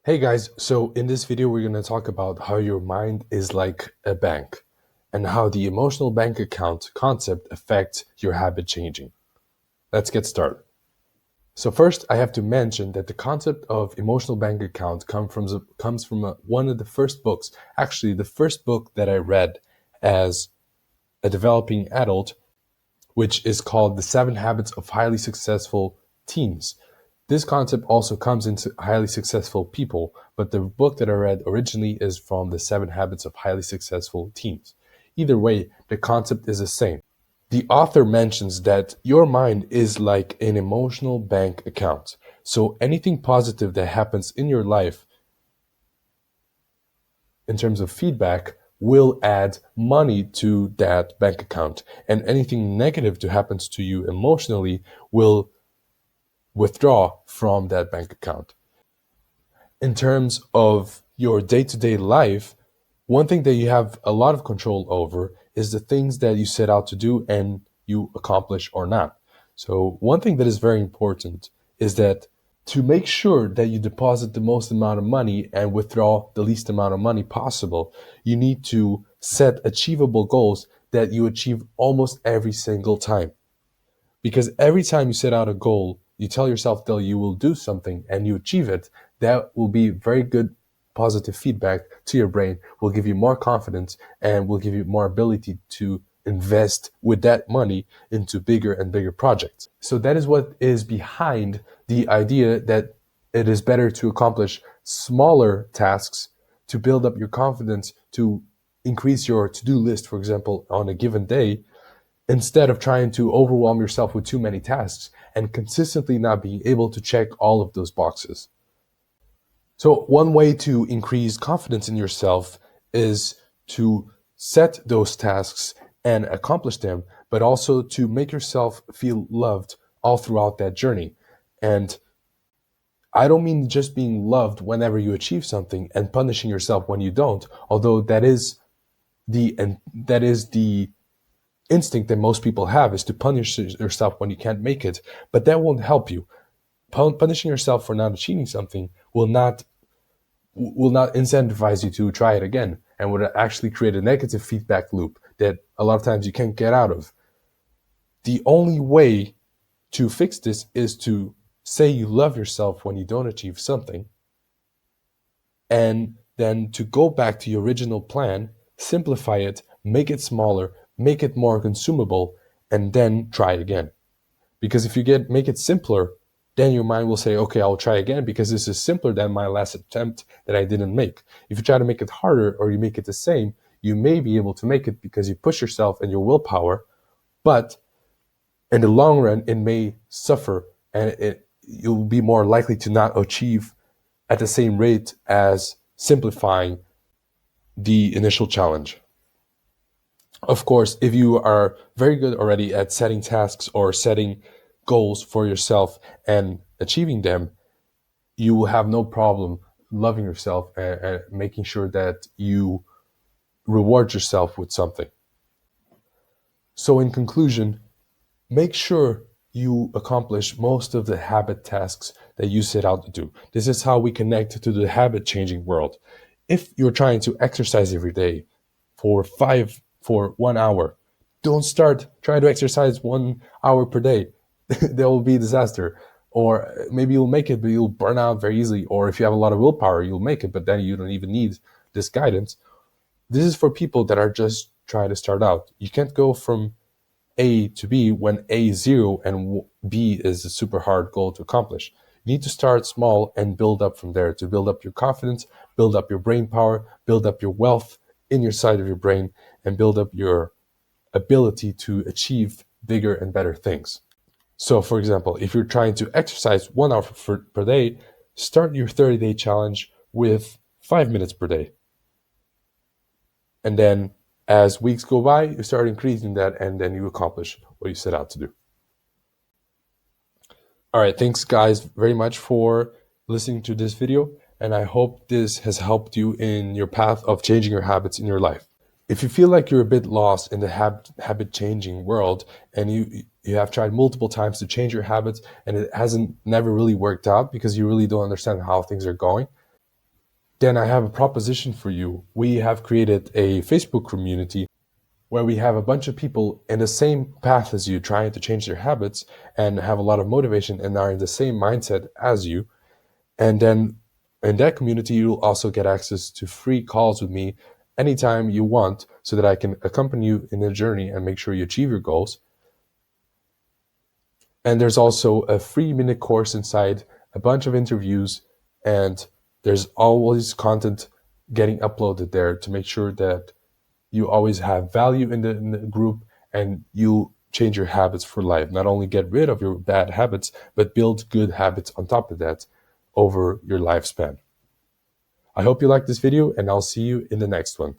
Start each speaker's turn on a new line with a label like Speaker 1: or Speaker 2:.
Speaker 1: Hey guys, so in this video, we're going to talk about how your mind is like a bank and how the emotional bank account concept affects your habit changing. Let's get started. So first, I have to mention that the concept of emotional bank account comes from one of the first books, actually the first book that I read as a developing adult, which is called The 7 Habits of Highly Successful Teens. This concept also comes into highly successful people, but the book that I read originally is from The 7 Habits of Highly Successful Teens. Either way, the concept is the same. The author mentions that your mind is like an emotional bank account. So anything positive that happens in your life in terms of feedback will add money to that bank account. And anything negative that happens to you emotionally will withdraw from that bank account. In terms of your day-to-day life, one thing that you have a lot of control over is the things that you set out to do and you accomplish or not. So one thing that is very important is that to make sure that you deposit the most amount of money and withdraw the least amount of money possible, you need to set achievable goals that you achieve almost every single time. Because every time you set out a goal, you tell yourself that you will do something and you achieve it, that will be very good positive feedback to your brain, will give you more confidence and will give you more ability to invest with that money into bigger and bigger projects. So that is what is behind the idea that it is better to accomplish smaller tasks to build up your confidence, to increase your to-do list, for example, on a given day, instead of trying to overwhelm yourself with too many tasks and consistently not being able to check all of those boxes. So one way to increase confidence in yourself is to set those tasks and accomplish them, but also to make yourself feel loved all throughout that journey. And I don't mean just being loved whenever you achieve something and punishing yourself when you don't, although that is the instinct that most people have, is to punish yourself when you can't make it, but that won't help you. Punishing yourself for not achieving something will not incentivize you to try it again, and would actually create a negative feedback loop that a lot of times you can't get out of. The only way to fix this is to say you love yourself when you don't achieve something, and then to go back to your original plan, simplify it, make it smaller, make it more consumable, and then try again. Because if you make it simpler, then your mind will say, okay, I'll try again because this is simpler than my last attempt that I didn't make. If you try to make it harder or you make it the same, you may be able to make it because you push yourself and your willpower, but in the long run, it may suffer and you'll be more likely to not achieve at the same rate as simplifying the initial challenge. Of course, if you are very good already at setting tasks or setting goals for yourself and achieving them, you will have no problem loving yourself and making sure that you reward yourself with something. So in conclusion, make sure you accomplish most of the habit tasks that you set out to do. This is how we connect to the habit changing world. If you're trying to exercise every day for 1 hour, don't start trying to exercise 1 hour per day. That will be a disaster. Or maybe you'll make it, but you'll burn out very easily. Or if you have a lot of willpower, you'll make it, but then you don't even need this guidance. This is for people that are just trying to start out. You can't go from A to B when A is 0 and B is a super hard goal to accomplish. You need to start small and build up from there to build up your confidence, build up your brain power, build up your wealth in your side of your brain, and build up your ability to achieve bigger and better things. So for example, if you're trying to exercise 1 hour per day, start your 30-day challenge with 5 minutes per day. And then as weeks go by, you start increasing that, and then you accomplish what you set out to do. All right, thanks guys very much for listening to this video, and I hope this has helped you in your path of changing your habits in your life. If you feel like you're a bit lost in the habit changing world and you have tried multiple times to change your habits and it hasn't never really worked out because you really don't understand how things are going, then I have a proposition for you. We have created a Facebook community where we have a bunch of people in the same path as you, trying to change their habits and have a lot of motivation and are in the same mindset as you. And then in that community, you'll also get access to free calls with me anytime you want, so that I can accompany you in the journey and make sure you achieve your goals. And there's also a free minute course inside, a bunch of interviews, and there's always content getting uploaded there to make sure that you always have value in the group, and you change your habits for life. Not only get rid of your bad habits, but build good habits on top of that over your lifespan. I hope you liked this video, and I'll see you in the next one.